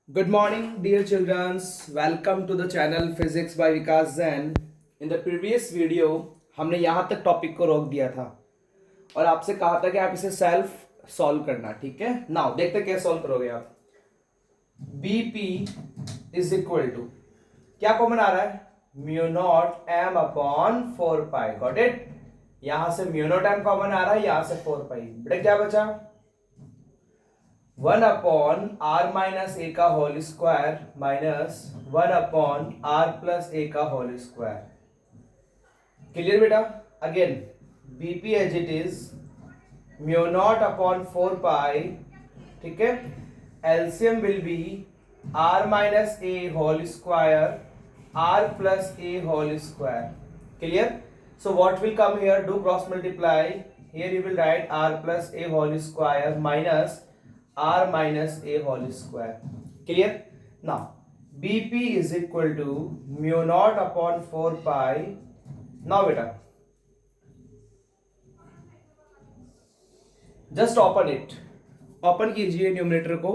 Good morning, dear children. Welcome to the channel Physics by Vikas Zain. In the previous video, हमने यहाँ तक topic को रोक दिया था और आपसे कहा था कि आप इसे सेल्फ सॉल्व करना, ठीक है। नाउ देखते कैसे सॉल्व करोगे आप। BP इज इक्वल टू क्या कॉमन आ रहा है, mu not M upon 4 pi. Got it. यहां से म्यू नॉट एम कॉमन आ रहा है, यहां से 4 पाई। बेटा क्या बचा, 1 अपॉन आर माइनस ए का whole square minus 1 upon R plus A का होल स्क्वायर। क्लियर बेटा। Again BP as it is mu naught upon 4 pi, ठीक है। LCM will be R minus A whole square R plus A whole square. Clear. So what will come here, do cross multiply. Here you will write R plus A whole square minus r minus a whole square. Clear? Now bp is equal to mu naught upon 4 pi. Now beta just open it. Open कीजिए numerator को,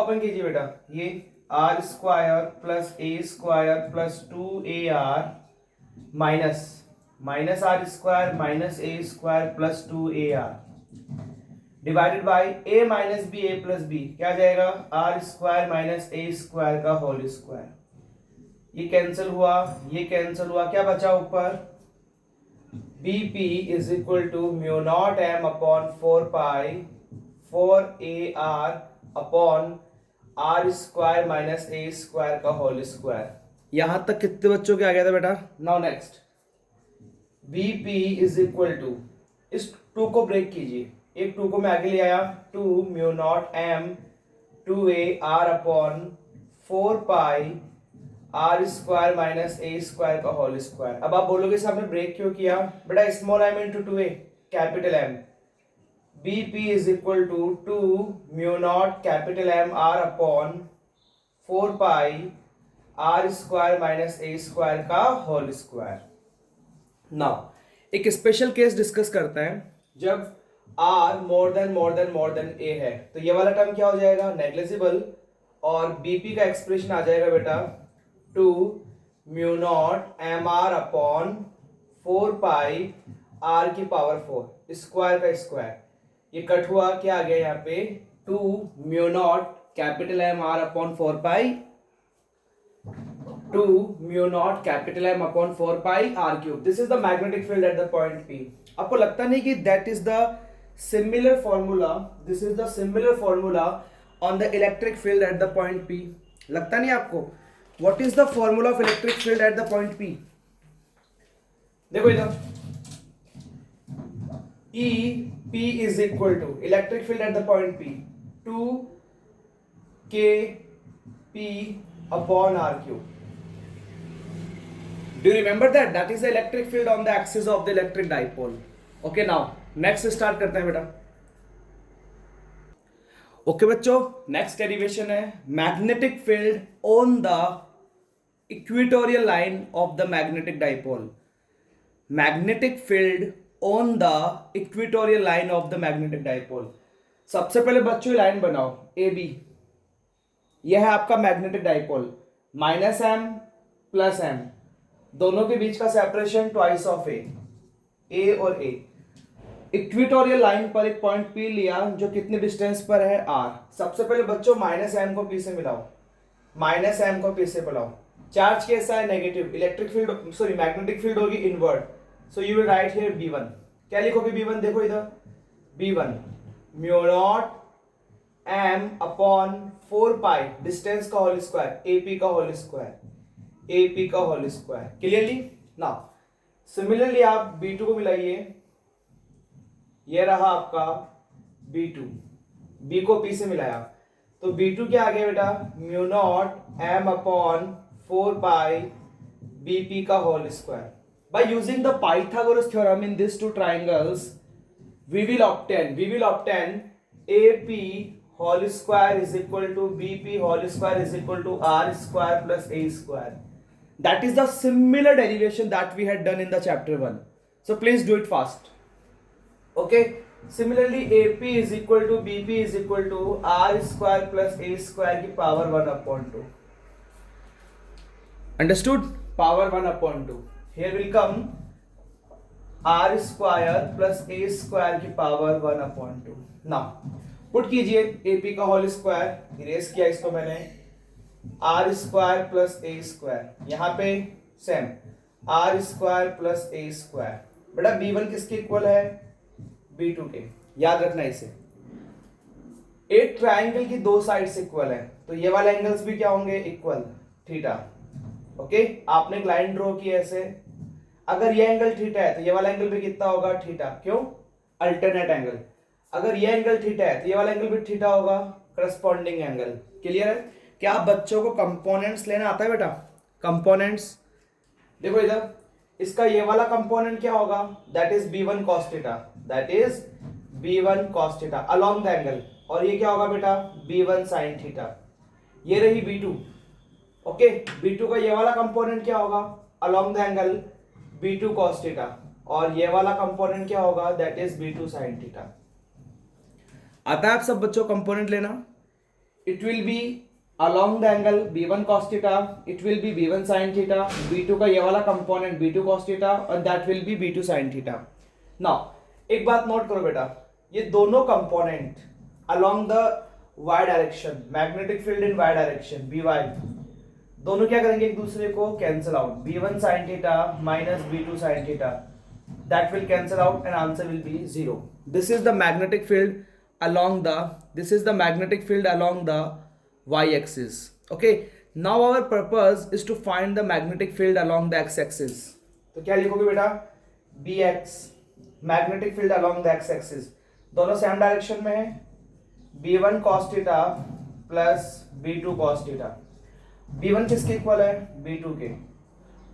open कीजिए बेटा। ये R square plus A square plus 2ar minus R square minus A square plus 2ar divided by A minus B A plus B. क्या जाएगा, R square minus A square का whole square. ये cancel हुआ, ये cancel हुआ, क्या बचा ऊपर, B P is equal to mu not M upon 4 pi 4ar upon R square minus A square का होल स्क्वायर। यहां तक कितने बच्चों के आ गया था बेटा। Now next B P is equal to, इस 2 को ब्रेक कीजिए, एक 2 को मैं आगे ले आया, 2 mu not M 2a R upon 4 pi R square minus A square का होल स्क्वायर। अब आप बोलोगे सर आपने ब्रेक क्यों किया, बेटा small M into 2a capital M. B P is equal to 2 mu not capital M R upon 4 pi R square minus A square का whole square. Now एक स्पेशल केस डिस्कस करते हैं, जब are more than ए है तो ये वाला term क्या हो जाएगा, नेग्लिजिबल, और बीपी का एक्सप्रेशन आ जाएगा बेटा 2 mu not M R upon 4 pi R की पावर 4 स्क्वायर का स्क्वायर। ये कट हुआ, क्या आ गया यहाँ पे, 2 mu not capital M R upon 4 pi 2 mu not capital M upon 4 pi R cube. This is the magnetic field at the point P. आपको लगता नहीं कि that is the similar formula, this is the similar formula on the electric field at the point P? लगता नहीं आपको। what is the formula of electric field at the point P? देखो इधर E P is equal to electric field at the point P 2 K P upon R cube. Do you remember that? That is the electric field on the axis of the electric dipole. Okay, now next start करते हैं बेटा। Okay बच्चों, next derivation है magnetic field on the equatorial line of the magnetic dipole. Magnetic field on the equatorial line of the magnetic dipole. सबसे पहले बच्चों line बनाओ A B, यह है आपका magnetic dipole, minus M plus M, दोनों के बीच का सेपरेशन ट्वाइस ऑफ ए और ए। इक्वेटोरियल लाइन पर एक पॉइंट पी लिया जो कितने डिस्टेंस पर है आर। सबसे पहले बच्चों माइनस एम को पी से मिलाओ, माइनस एम को पी से मिलाओ। चार्ज कैसा है, negative. Electric field sorry magnetic field होगी inward, so you will write here B1। क्या लिखोगे B1, देखो इधर B1 mu not M upon 4 pi distance का होल स्क्वायर AP का होल स्क्वायर, AP का whole square. Clearly. Now similarly आप B2 को मिलाइए, ये रहा आपका B2, B को P से मिलाया तो B2 क्या आ गया बेटा, mu not M upon 4 pi BP का whole square. By using the Pythagoras theorem in this two triangles we will obtain AP whole square is equal to BP whole square is equal to R square plus A square. That is the similar derivation that we had done in the chapter 1. So please do it fast. Okay, similarly AP is equal to BP is equal to R square plus A square की power 1/2. Understood? Power 1/2. Here will come R square plus A square की power 1/2. Now put कीजिए AP का whole square, erase किया इसको मैंने, R square plus A square, यहाँ पे same R square plus A square. बेटा B1 किसके इक्वल है? B2 के. याद रखना इसे. एक ट्राइंगल की दो साइड्स इक्वल है तो ये वाले एंगल्स भी क्या होंगे? Equal, theta. ओके, आपने एक लाइन ड्रॉ की ऐसे, अगर ये एंगल थीटा है तो ये वाला एंगल भी कितना होगा? थीटा. क्यों? Alternate angle. अगर ये एंगल थीटा है तो ये वाला एंगल भी थीटा होगा, करस्पॉन्डिंग एंगल. क्लियर है? क्या आप बच्चों को कंपोनेंट्स लेना आता है बेटा? कंपोनेंट्स देखो इधर, इसका ये वाला कंपोनेंट क्या होगा? That is B1 cos theta, that is B1 cos theta along the angle. और ये क्या होगा बेटा? B1 sin theta. ये रही B2. ओके, B2 का ये वाला कंपोनेंट क्या होगा? Along the angle B2 cos theta. और ये वाला कंपोनेंट क्या होगा? That is B2 sin theta. आता है आप सब बच्चों कंपोनेंट लेना? It will B along the angle B1 cos theta, it will be B1 sin theta. B2 का ये वाला कंपोनेंट B2 cos theta और that will be B2 sin theta. Now एक बात नोट करो बेटा, ये दोनों component along the y direction, magnetic field in y direction By, दोनों क्या करेंगे? एक दूसरे को cancel out. B1 sin theta minus B2 sin theta, that will cancel out and answer will be 0. This is the magnetic field along the y-axis. Okay, now our purpose is to find the magnetic field along the x-axis. तो क्या लिखोगे बेटा? Bx, magnetic field along the x-axis. दोनों same direction में है. B1 cos theta plus B2 cos theta. B1 किसके equal है? B2 के.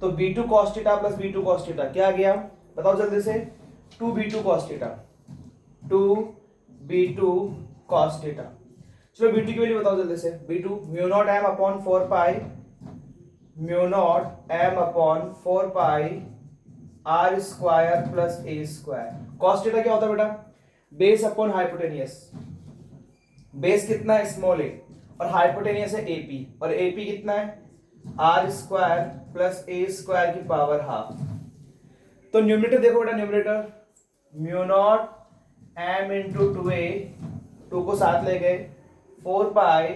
तो B2 cos theta plus B2 cos theta क्या आ गया? बताओ जल्दी से. 2B2 cos theta, 2B2 cos theta. चलो B2 की वैल्यू बताओ जल्दी से. B2 mu naught m upon 4 pi, mu naught m upon 4 pi R square plus A square. cos theta क्या होता है बेटा? Base upon hypotenuse. बेस कितना है? स्मॉल a, और हाइपोटेनियस है AP, और AP कितना है? R square plus A square की पावर हाफ. तो न्यूमरेटर देखो बेटा, numerator mu naught m into 2a, 2 को साथ ले गए, 4 पाई,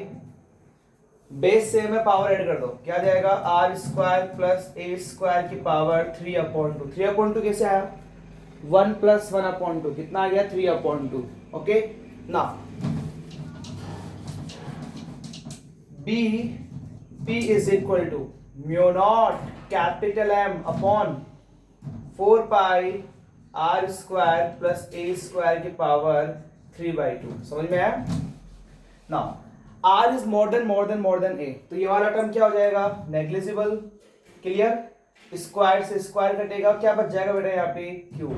बेस सेम है, पावर ऐड कर दो, क्या जाएगा? R square plus A square की पावर 3/2. 3/2 कैसे आया? 1 प्लस 1/2 कितना आ गया? 3/2. ओके, ना P is equal to mu not capital M upon 4 pi R square plus A square की पावर 3/2. समझ में आया? Now R is more than A, तो ये वाला टर्म क्या हो जाएगा? नेग्लिजिबल. क्लियर? स्क्वायर से स्क्वायर कटेगा, क्या बच जाएगा बेटा यहाँ पे? Q.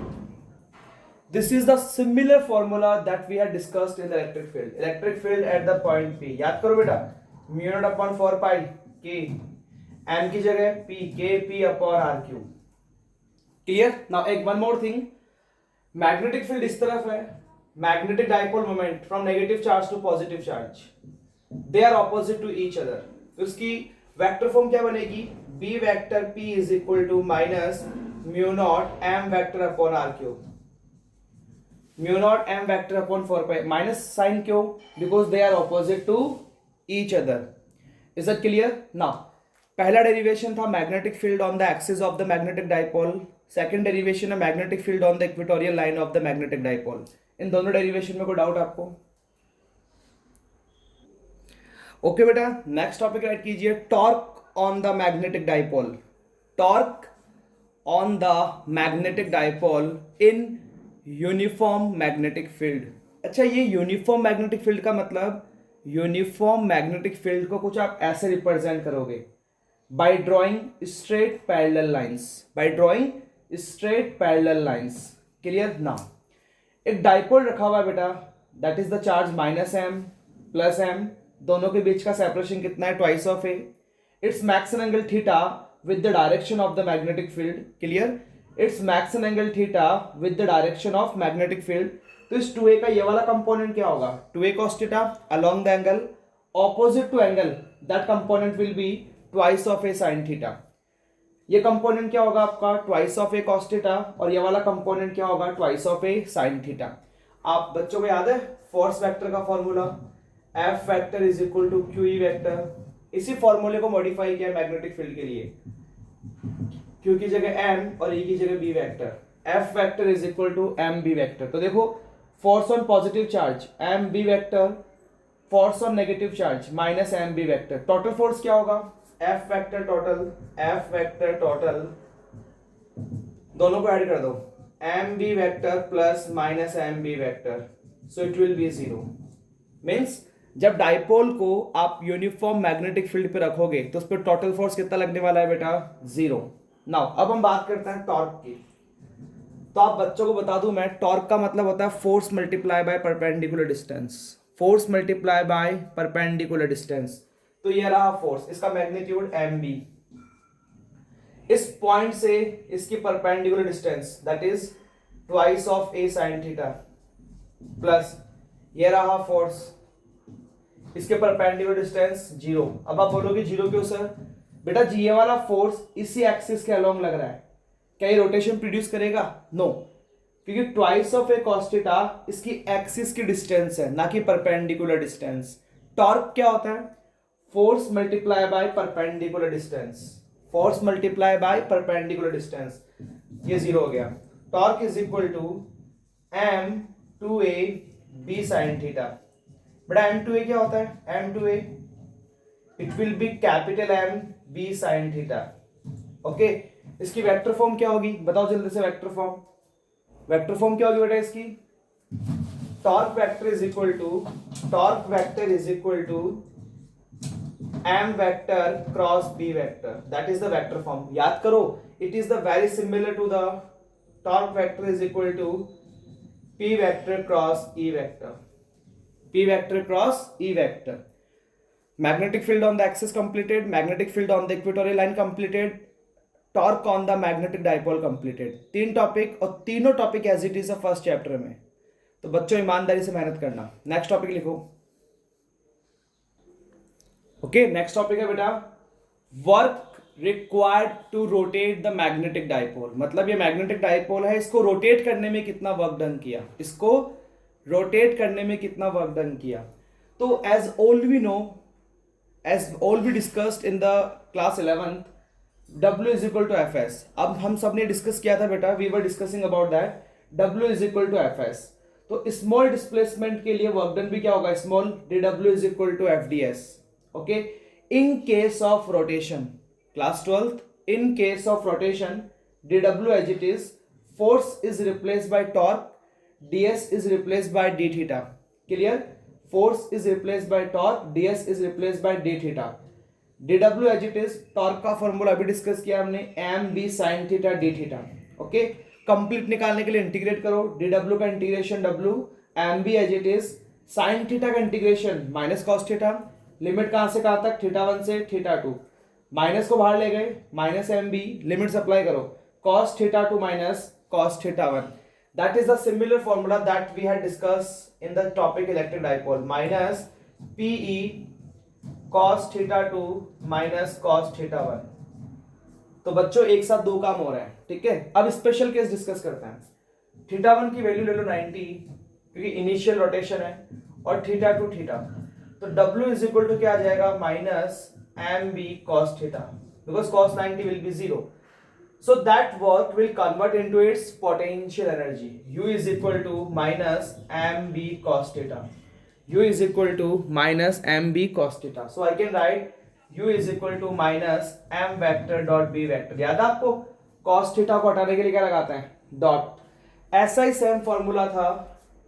This is the similar formula that we had discussed in the electric field. Electric field at the point P. याद करो बेटा, mu naught upon 4 pi K, M की जगह P, K अपॉन RQ. क्लियर? नाउ एक one more thing, magnetic field इस तरफ है, magnetic dipole moment from negative charge to positive charge, they are opposite to each other. तो इसकी vector form क्या बनेगी? B vector P is equal to minus mu naught M vector upon RQ. Mu naught M vector upon 4 pi. Minus sign क्यों? Because they are opposite to each other. Is that clear? Now पहला derivation था magnetic field on the axis of the magnetic dipole. Second derivation है magnetic field on the equatorial line of the magnetic dipole. इन दोनों derivation में कोई doubt आपको? Okay बेटा, next topic write कीजिए. Torque on the magnetic dipole. Torque on the magnetic dipole in uniform magnetic field. अच्छा, ये यूनिफॉर्म मैग्नेटिक फील्ड का मतलब, यूनिफॉर्म मैग्नेटिक फील्ड को कुछ आप ऐसे रिप्रेजेंट करोगे, bye drawing straight parallel lines. Bye drawing straight parallel lines. Clear? ना एक डाइपोल रखा हुआ है बेटा, that is the charge minus M plus M, दोनों के बीच का सेपरेशन कितना है? Twice of A. It's max an angle theta with the direction of the magnetic field. Clear? It's max an angle theta with the direction of magnetic field. तो इस 2a का ये वाला कंपोनेंट क्या होगा, 2a cos theta along the angle opposite to angle, that component will be twice of a sin theta. ये component क्या होगा आपका, twice of a cos theta, और ये वाला कंपोनेंट क्या होगा, twice of a sin theta. आप बच्चों को याद है फोर्स वेक्टर का formula, F vector is equal to QE vector. इसी फॉर्मूले को मॉडिफाई किया मैग्नेटिक फील्ड के लिए, Q की जगह M और E की जगह B vector, F vector is equal to MB vector. तो देखो force on positive charge MB vector, force on negative charge minus MB vector. Total force क्या होगा, F वेक्टर टोटल दोनों को ऐड कर दो, MB vector plus minus MB vector, so it will B 0। Means जब dipole को आप uniform magnetic field पे रखोगे तो उस पर टोटल फोर्स कितना लगने वाला है बेटा, 0। नाउ अब हम बात करते हैं टॉर्क की। तो आप बच्चों को बता दूं मैं, टॉर्क का मतलब होता है force multiply by perpendicular distance, force multiply by perpendicular distance. तो ये रहा फोर्स, इसका मैग्नीट्यूड MB, इस पॉइंट से इसकी perpendicular distance that is twice of a sin theta, plus ये रहा फोर्स, इसके परपेंडिकुलर डिस्टेंस 0। अब आप बोलोगे 0 क्यों सर, बेटा ये वाला फोर्स इसी एक्सिस के अलोंग लग रहा है, क्या ये रोटेशन प्रोड्यूस करेगा, नो, क्योंकि twice of a cos theta इसकी एक्सिस की डिस्टेंस है, ना कि परपेंडिकुलर डिस्टेंस। टॉर्क क्या होता है, force multiply by perpendicular distance, force multiply by perpendicular distance, ये 0 हो गया। Torque is equal to M2a b sin theta. बेटा M2a क्या होता है, M2a it will be capital M b sin theta. Okay, इसकी वेक्टर फॉर्म क्या होगी, बताओ जल्दी से, वेक्टर फॉर्म क्या होगी बेटा इसकी, torque vector is equal to M vector cross B vector, that is the vector form. याद करो, it is the very similar to the torque vector is equal to P vector cross E vector, P vector cross E vector. Magnetic field on the axis completed, magnetic field on the equatorial line completed, torque on the magnetic dipole completed. 3 topic, और तीनों topic as it is first chapter में। तो बच्चों ईमानदारी से मेहनत करना। Next topic लिखो। ओके, नेक्स्ट टॉपिक है बेटा work required to rotate the magnetic dipole. मतलब ये मैग्नेटिक डाइपोल है, इसको रोटेट करने में कितना वर्क डन किया, इसको रोटेट करने में कितना वर्क डन किया। तो as all we know, as all we discussed in the class 11th, W is equal to F S. अब हम सब ने डिस्कस किया था बेटा, we were discussing about that, W is equal to F S. तो स्मॉल डिस्प्लेसमेंट के लिए वर्क डन भी क्या होगा, small dW is equal to F D S. Okay, in case of rotation, class 12th, in case of rotation dW as it is, force is replaced by torque, ds is replaced by d theta. Clear? Force is replaced by torque, ds is replaced by d theta. dW as it is, torque का formula अभी discuss किया हमने, mb sin theta d theta. Okay, complete निकालने के लिए integrate करो, dW का integration w, mb as it is, sin theta का integration minus cos theta, limit कहां से कहां तक, θ1 से θ2, माइनस को बाहर ले गए, minus M B, limits apply करो, cos θ2 minus cos θ1, that is the similar formula that we had discuss in the topic electric dipole, minus PE cos θ2 minus cos θ1। तो बच्चों एक साथ दो काम हो रहे हैं, ठीक है। अब स्पेशल केस डिस्कस करते हैं। θ1 की वैल्यू ले लो 90, क्योंकि इनिशियल रोटेशन है, और θ2 θ, तो W इज इक्वल टू क्या आ जाएगा, minus MB cos theta, because cos 90 will be 0. So that work will convert into its potential energy. U is equal to minus MB cos theta. U is equal to minus MB cos theta. So I can write U is equal to minus M vector dot B vector. याद है आपको, cos theta को हटाने के लिए क्या लगाते हैं, डॉट। ऐसा ही सेम फॉर्मूला था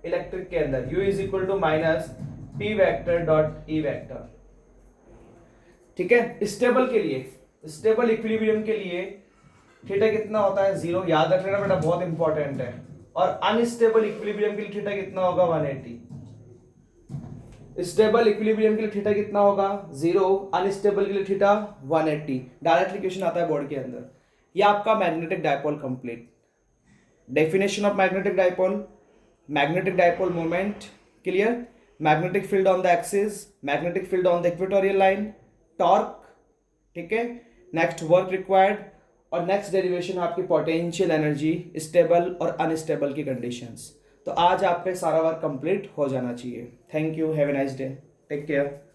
इलेक्ट्रिक के अंदर, U is equal to minus P vector dot E vector। ठीक है, स्टेबल के लिए, स्टेबल इक्विलिब्रियम के लिए थीटा कितना होता है, 0, याद रख लेना बेटा, बहुत इंपॉर्टेंट है। और अनस्टेबल इक्विलिब्रियम के लिए थीटा कितना होगा, 180। स्टेबल इक्विलिब्रियम के लिए थीटा कितना होगा, 0, अनस्टेबल के लिए थीटा 180। डायरेक्ट इक्वेशन आता है बोर्ड के अंदर। ये आपका magnetic dipole complete. Definition of magnetic dipole, magnetic dipole moment, clear, magnetic field on the axis, magnetic field on the equatorial line, torque, ठीक है, नेक्स्ट वर्क रिक्वायर्ड, और नेक्स्ट डेरिवेशन आपकी पोटेंशियल एनर्जी, स्टेबल और unstable की conditions. तो आज आपका सारा वर्क कंप्लीट हो जाना चाहिए। Thank you, have a nice day, take care.